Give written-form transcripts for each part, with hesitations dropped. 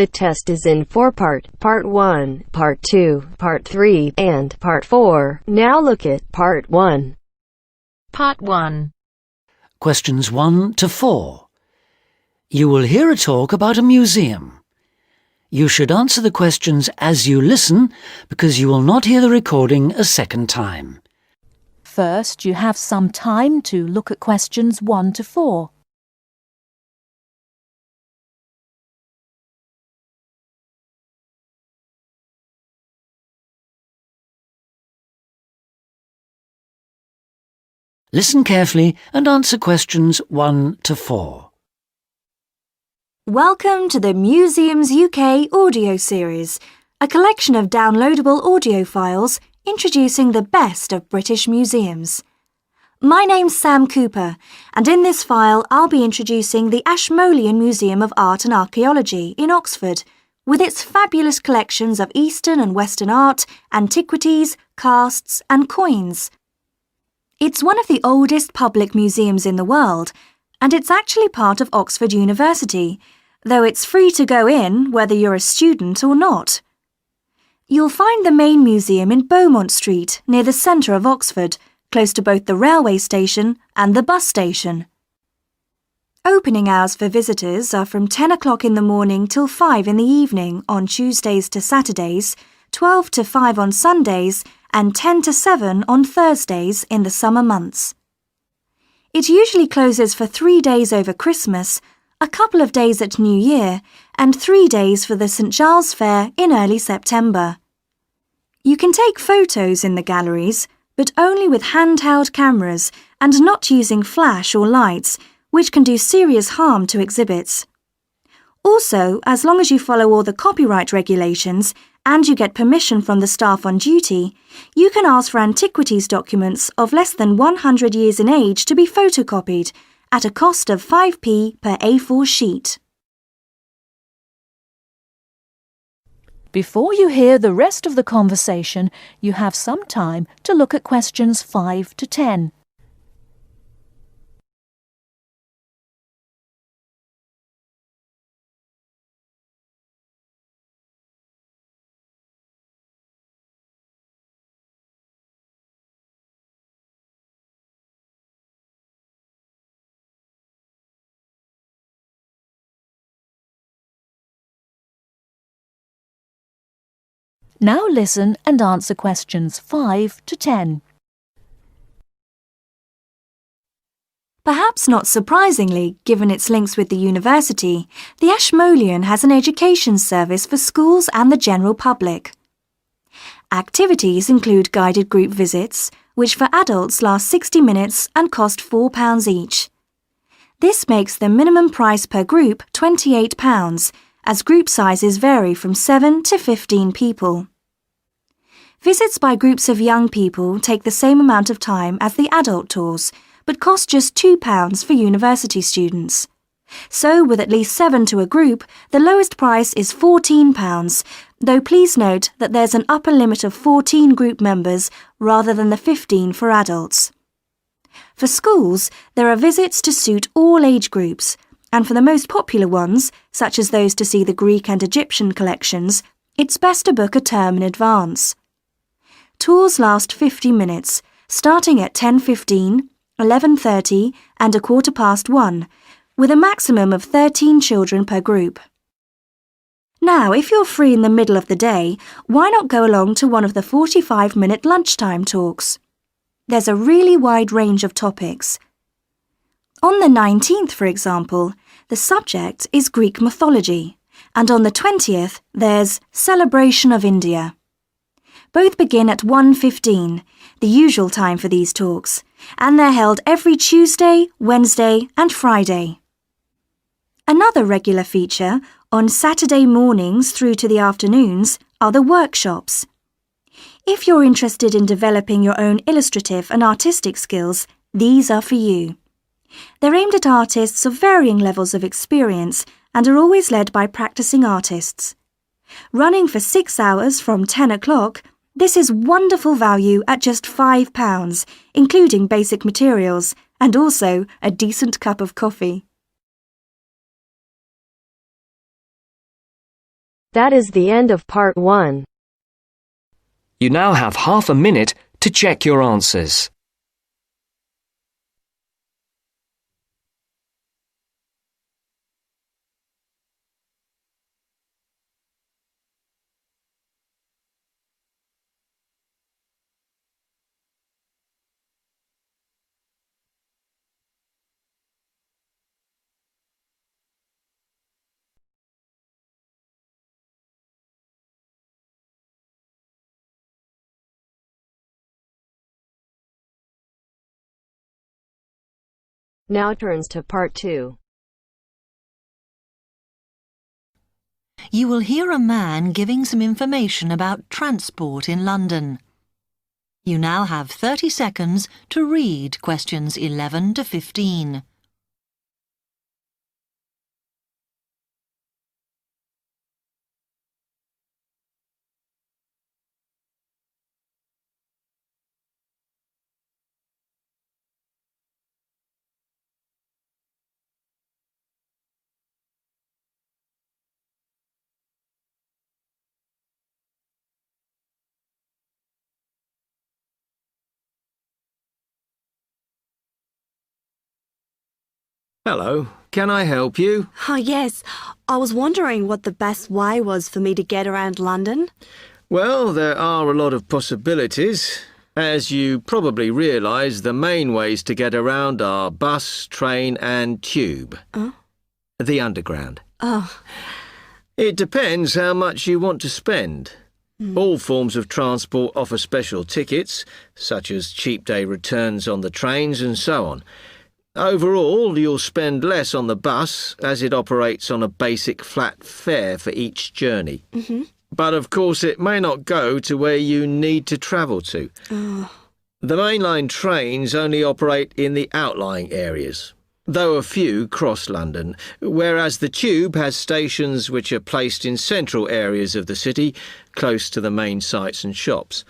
The test is in 4-part, Part 1, Part 2, Part 3, and Part 4. Now look at Part 1. Part 1. Questions 1 to 4. You will hear a talk about a museum. You should answer the questions as you listen because you will not hear the recording a second time. First, you have some time to look at questions 1 to 4. Listen carefully and answer questions 1 to 4. Welcome to the Museums UK audio series, a collection of downloadable audio files introducing the best of British museums. My name's Sam Cooper, and in this file I'll be introducing the Ashmolean Museum of Art and Archaeology in Oxford, with its fabulous collections of Eastern and Western art, antiquities, casts and coins. It's one of the oldest public museums in the world, and it's actually part of Oxford University, though it's free to go in whether you're a student or not. You'll find the main museum in Beaumont Street, near the centre of Oxford, close to both the railway station and the bus station. Opening hours for visitors are from 10 o'clock in the morning till 5 in the evening on Tuesdays to Saturdays, 12 to 5 on Sundays, and 10 to 7 on Thursdays in the summer months. It usually closes for 3 days over Christmas, a couple of days at New Year, and 3 days for the St Giles Fair in early September. You can take photos in the galleries, but only with handheld cameras and not using flash or lights, which can do serious harm to exhibits. Also, as long as you follow all the copyright regulations and you get permission from the staff on duty, you can ask for antiquities documents of less than 100 years in age to be photocopied at a cost of 5p per A4 sheet. Before you hear the rest of the conversation, you have some time to look at questions 5 to 10. Now listen and answer questions 5 to 10. Perhaps not surprisingly, given its links with the university, the Ashmolean has an education service for schools and the general public. Activities include guided group visits, which for adults last 60 minutes and cost £4 each. This makes the minimum price per group £28, as group sizes vary from 7 to 15 people. Visits by groups of young people take the same amount of time as the adult tours, but cost just £2 for university students. So, with at least 7 to a group, the lowest price is £14, though please note that there's an upper limit of 14 group members rather than the 15 for adults. For schools, there are visits to suit all age groups, and for the most popular ones, such as those to see the Greek and Egyptian collections, it's best to book a term in advance. Tours last 50 minutes, starting at 10:15, 11:30 and 1:15, with a maximum of 13 children per group. Now, if you're free in the middle of the day, why not go along to one of the 45-minute lunchtime talks? There's a really wide range of topics. On the 19th, for example, the subject is Greek mythology, and on the 20th, there's Celebration of India. Both begin at 1:15, the usual time for these talks, and they're held every Tuesday, Wednesday and Friday. Another regular feature, on Saturday mornings through to the afternoons, are the workshops. If you're interested in developing your own illustrative and artistic skills, these are for you. They're aimed at artists of varying levels of experience and are always led by practicing artists. Running for 6 hours from 10 o'clock, this is wonderful value at just £5, including basic materials, and also a decent cup of coffee. That is the end of part 1. You now have half a minute to check your answers. Now turns to part 2. You will hear a man giving some information about transport in London. You now have 30 seconds to read questions 11 to 15. Hello, can I help you? Yes. I was wondering what the best way was for me to get around London. Well, there are a lot of possibilities. As you probably realise, the main ways to get around are bus, train and tube. Oh. The Underground. Oh. It depends how much you want to spend. All forms of transport offer special tickets, such as cheap day returns on the trains and so on. Overall, you'll spend less on the bus as it operates on a basic flat fare for each journey. But of course it may not go to where you need to travel to. The mainline trains only operate in the outlying areas, though a few cross London, whereas the tube has stations which are placed in central areas of the city, close to the main sites and shops.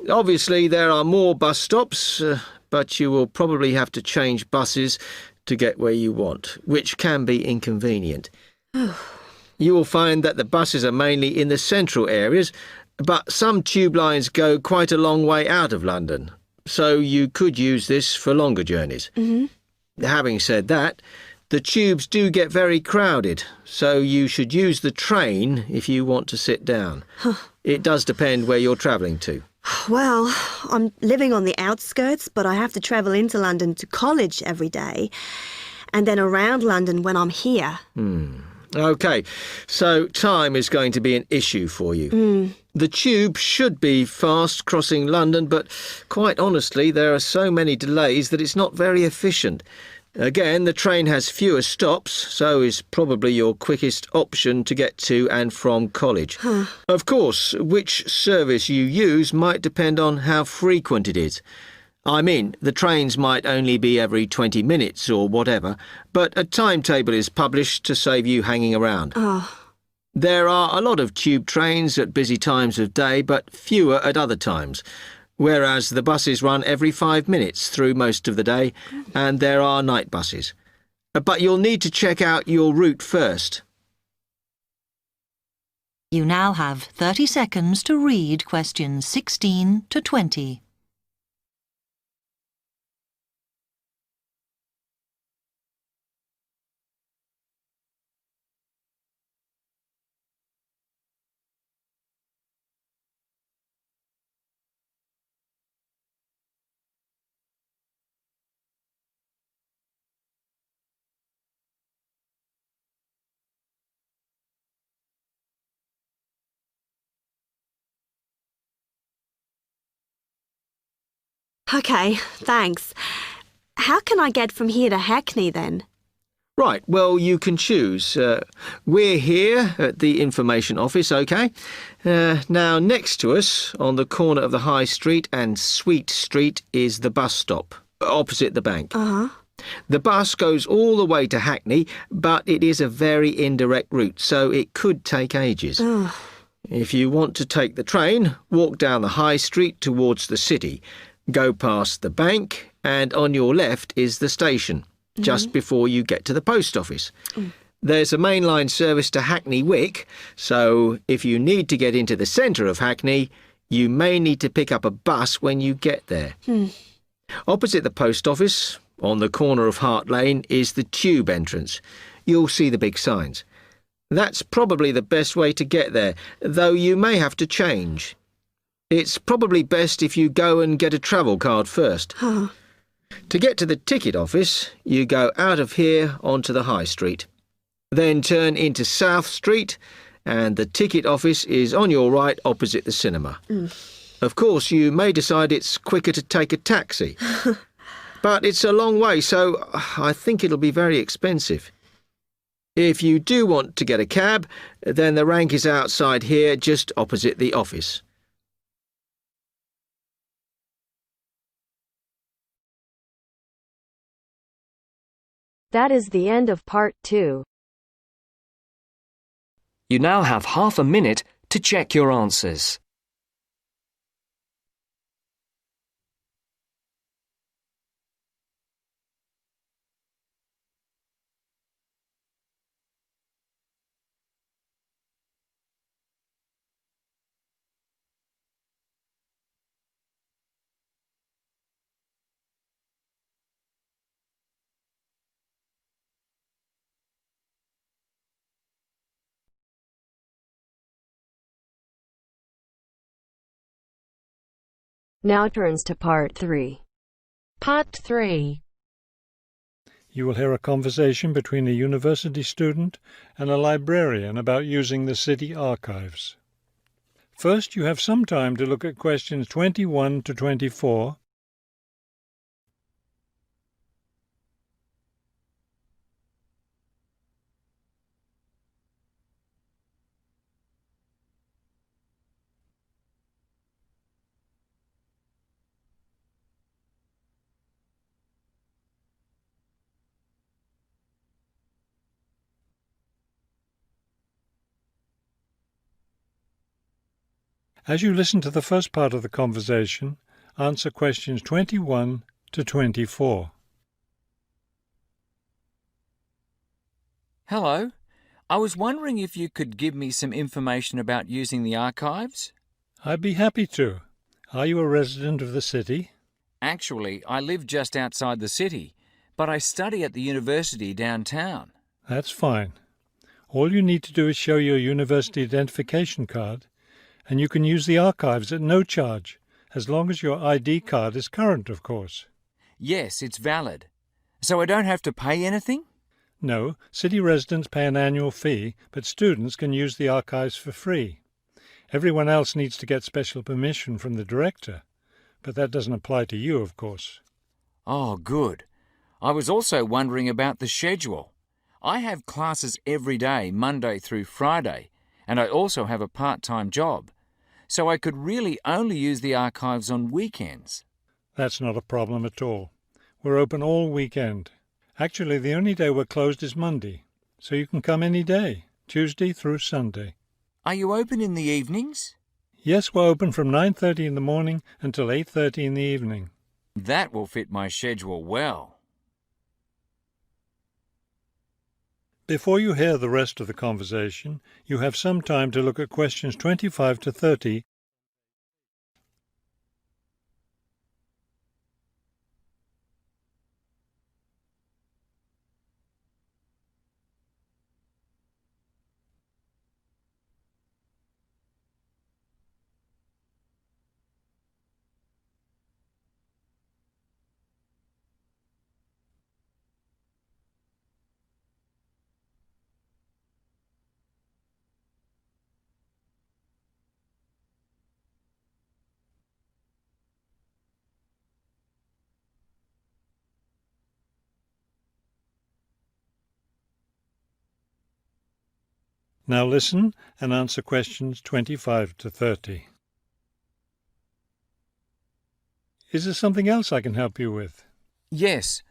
Obviously there are more bus stops, but you will probably have to change buses to get where you want, which can be inconvenient. You will find that the buses are mainly in the central areas, but some tube lines go quite a long way out of London, so you could use this for longer journeys. Having said that, the tubes do get very crowded, so you should use the train if you want to sit down. It does depend where you're travelling to. Well, I'm living on the outskirts, but I have to travel into London to college every day, and then around London when I'm here. OK, so time is going to be an issue for you. The tube should be fast crossing London, but quite honestly, there are so many delays that it's not very efficient. Again, the train has fewer stops, so is probably your quickest option to get to and from college. Of course, which service you use might depend on how frequent it is. I mean, the trains might only be every 20 minutes or whatever, but a timetable is published to save you hanging around. There are a lot of tube trains at busy times of day, but fewer at other times. Whereas the buses run every 5 minutes through most of the day, and there are night buses. But you'll need to check out your route first. You now have 30 seconds to read questions 16 to 20. OK, thanks. How can I get from here to Hackney then? Right, well, you can choose. We're here at the information office, OK? Now, next to us, on the corner of the High Street and Sweet Street, is the bus stop, opposite the bank. The bus goes all the way to Hackney, but it is a very indirect route, so it could take ages. If you want to take the train, walk down the High Street towards the city. Go past the bank, and on your left is the station, just before you get to the post office. There's a mainline service to Hackney Wick, so if you need to get into the centre of Hackney, you may need to pick up a bus when you get there. Opposite the post office, on the corner of Hart Lane, is the tube entrance. You'll see the big signs. That's probably the best way to get there, though you may have to change. It's probably best if you go and get a travel card first. To get to the ticket office, you go out of here onto the High Street. Then turn into South Street, and the ticket office is on your right opposite the cinema. Of course, you may decide it's quicker to take a taxi. But it's a long way, so I think it'll be very expensive. If you do want to get a cab, then the rank is outside here, just opposite the office. That is the end of part 2. You now have half a minute to check your answers. Now turns to part 3. Part 3. You will hear a conversation between a university student and a librarian about using the city archives. First, you have some time to look at questions 21 to 24. As you listen to the first part of the conversation, answer questions 21 to 24. Hello. I was wondering if you could give me some information about using the archives? I'd be happy to. Are you a resident of the city? Actually, I live just outside the city, but I study at the university downtown. That's fine. All you need to do is show your university identification card, and you can use the archives at no charge, as long as your ID card is current, of course. Yes, it's valid. So I don't have to pay anything? No, city residents pay an annual fee, but students can use the archives for free. Everyone else needs to get special permission from the director, but that doesn't apply to you, of course. Oh, good. I was also wondering about the schedule. I have classes every day, Monday through Friday, and I also have a part-time job. So I could really only use the archives on weekends. That's not a problem at all. We're open all weekend. Actually, the only day we're closed is Monday, so you can come any day, Tuesday through Sunday. Are you open in the evenings? Yes, we're open from 9:30 in the morning until 8:30 in the evening. That will fit my schedule well. Before you hear the rest of the conversation, you have some time to look at questions 25 to 30. Now listen and answer questions 25 to 30. Is there something else I can help you with? Yes.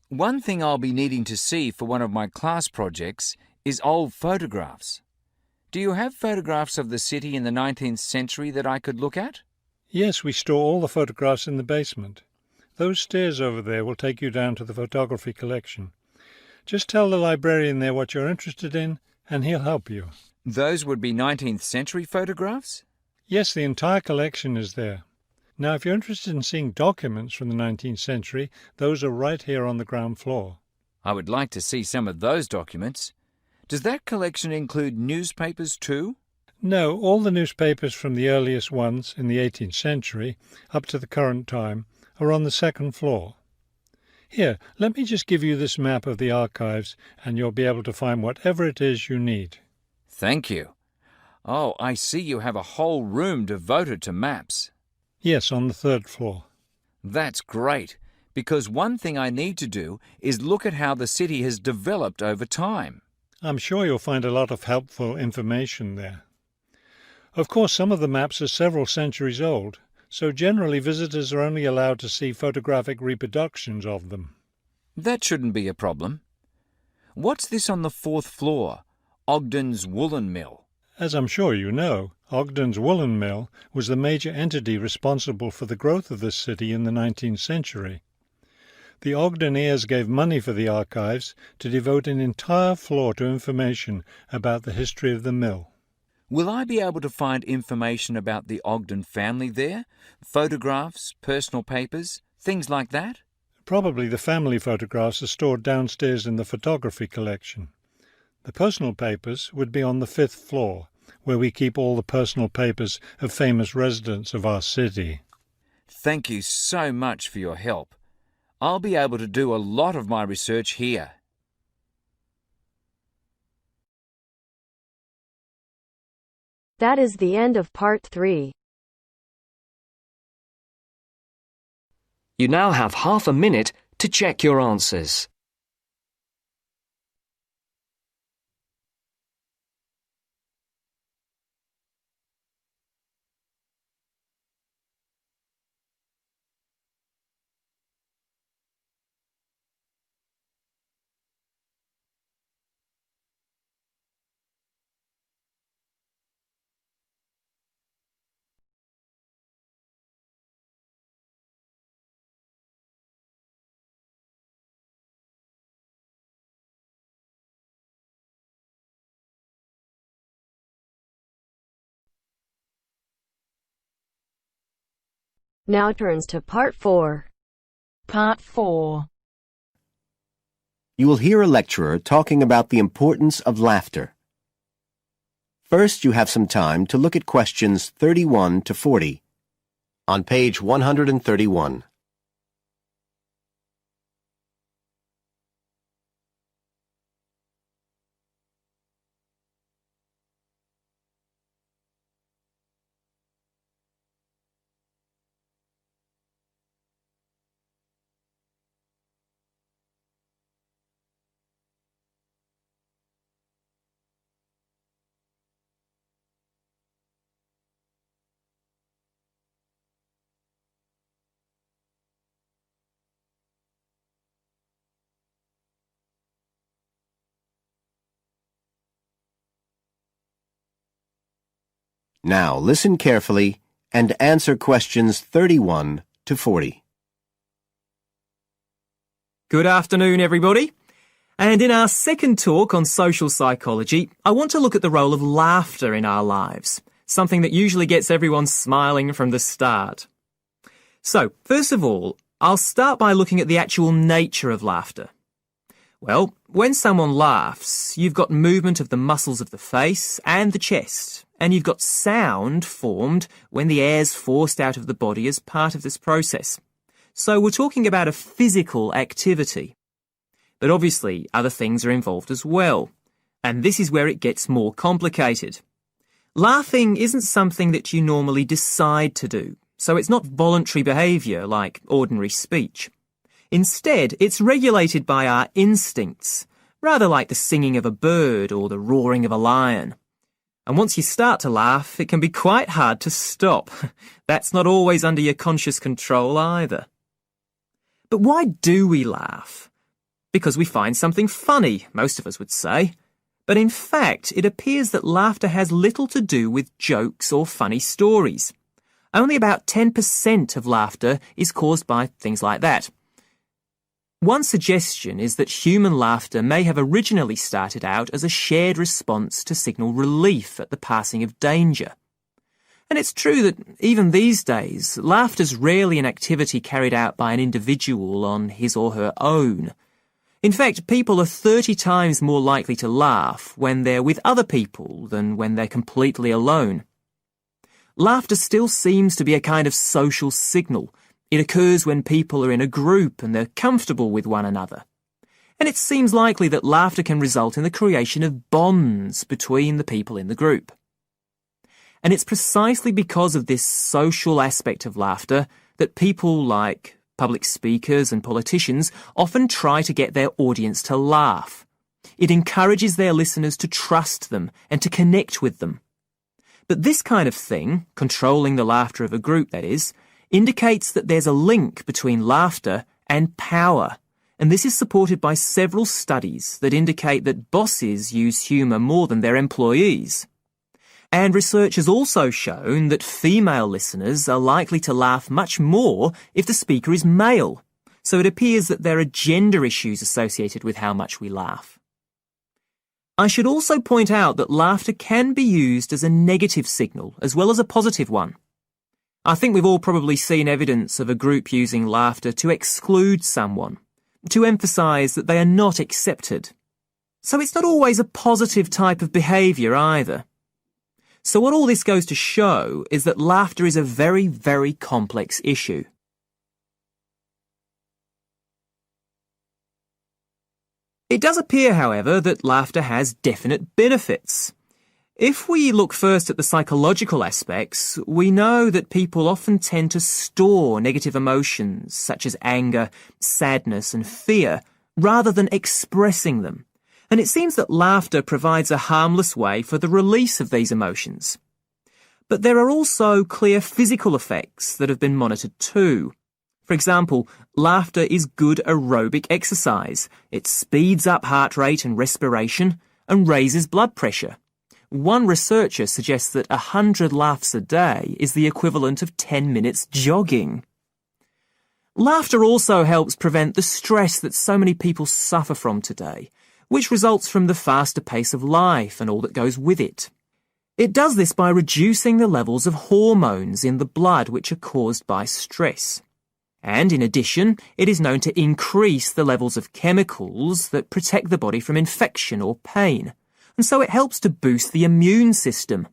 One thing I'll be needing to see for one of my class projects is old photographs. Do you have photographs of the city in the 19th century that I could look at? Yes, we store all the photographs in the basement. Those stairs over there will take you down to the photography collection. Just tell the librarian there what you're interested in, and he'll help you. Those would be 19th century photographs? Yes, the entire collection is there. Now, if you're interested in seeing documents from the 19th century, those are right here on the ground floor. I would like to see some of those documents. Does that collection include newspapers too? No, all the newspapers from the earliest ones in the 18th century up to the current time are on the second floor. Here, let me just give you this map of the archives and you'll be able to find whatever it is you need. Thank you. Oh, I see you have a whole room devoted to maps. Yes, on the third floor. That's great, because one thing I need to do is look at how the city has developed over time. I'm sure you'll find a lot of helpful information there. Of course, some of the maps are several centuries old, so generally visitors are only allowed to see photographic reproductions of them. That shouldn't be a problem. What's this on the fourth floor? Ogden's Woolen Mill. As I'm sure you know, Ogden's Woolen Mill was the major entity responsible for the growth of this city in the 19th century. The Ogden heirs gave money for the archives to devote an entire floor to information about the history of the mill. Will I be able to find information about the Ogden family there? Photographs, personal papers, things like that? Probably the family photographs are stored downstairs in the photography collection. The personal papers would be on the fifth floor, where we keep all the personal papers of famous residents of our city. Thank you so much for your help. I'll be able to do a lot of my research here. That is the end of part 3. You now have half a minute to check your answers. Now turns to part 4. Part 4. You will hear a lecturer talking about the importance of laughter. First, you have some time to look at questions 31 to 40 on page 131. Now listen carefully and answer questions 31 to 40. Good afternoon, everybody. And in our second talk on social psychology, I want to look at the role of laughter in our lives, something that usually gets everyone smiling from the start. So, first of all, I'll start by looking at the actual nature of laughter. Well, when someone laughs, you've got movement of the muscles of the face and the chest, and you've got sound formed when the air's forced out of the body as part of this process. So we're talking about a physical activity. But obviously, other things are involved as well, and this is where it gets more complicated. Laughing isn't something that you normally decide to do, so it's not voluntary behaviour like ordinary speech. Instead, it's regulated by our instincts, rather like the singing of a bird or the roaring of a lion. And once you start to laugh, it can be quite hard to stop. That's not always under your conscious control either. But why do we laugh? Because we find something funny, most of us would say. But in fact, it appears that laughter has little to do with jokes or funny stories. Only about 10% of laughter is caused by things like that. One suggestion is that human laughter may have originally started out as a shared response to signal relief at the passing of danger. And it's true that even these days, laughter's rarely an activity carried out by an individual on his or her own. In fact, people are 30 times more likely to laugh when they're with other people than when they're completely alone. Laughter still seems to be a kind of social signal. It occurs when people are in a group and they're comfortable with one another. And it seems likely that laughter can result in the creation of bonds between the people in the group. And it's precisely because of this social aspect of laughter that people like public speakers and politicians often try to get their audience to laugh. It encourages their listeners to trust them and to connect with them. But this kind of thing, controlling the laughter of a group that is, indicates that there's a link between laughter and power, and this is supported by several studies that indicate that bosses use humour more than their employees. And research has also shown that female listeners are likely to laugh much more if the speaker is male, so it appears that there are gender issues associated with how much we laugh. I should also point out that laughter can be used as a negative signal as well as a positive one. I think we've all probably seen evidence of a group using laughter to exclude someone, to emphasise that they are not accepted. So it's not always a positive type of behaviour either. So what all this goes to show is that laughter is a very, very complex issue. It does appear, however, that laughter has definite benefits. If we look first at the psychological aspects, we know that people often tend to store negative emotions such as anger, sadness and fear, rather than expressing them. And it seems that laughter provides a harmless way for the release of these emotions. But there are also clear physical effects that have been monitored too. For example, laughter is good aerobic exercise. It speeds up heart rate and respiration and raises blood pressure. One researcher suggests that 100 laughs a day is the equivalent of 10 minutes jogging. Laughter also helps prevent the stress that so many people suffer from today, which results from the faster pace of life and all that goes with it. It does this by reducing the levels of hormones in the blood which are caused by stress. And in addition, it is known to increase the levels of chemicals that protect the body from infection or pain, and so it helps to boost the immune system.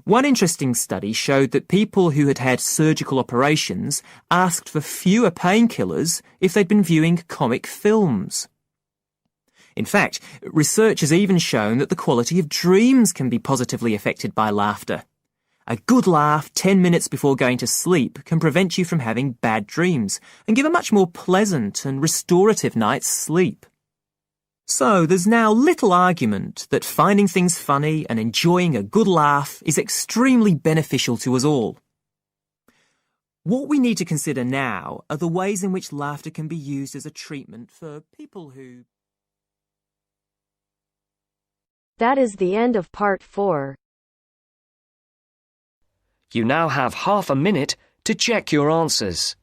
One interesting study showed that people who had had surgical operations asked for fewer painkillers if they'd been viewing comic films. In fact, research has even shown that the quality of dreams can be positively affected by laughter. A good laugh 10 minutes before going to sleep can prevent you from having bad dreams and give a much more pleasant and restorative night's sleep. So there's now little argument that finding things funny and enjoying a good laugh is extremely beneficial to us all. What we need to consider now are the ways in which laughter can be used as a treatment for people who... That is the end of part 4. You now have half a minute to check your answers.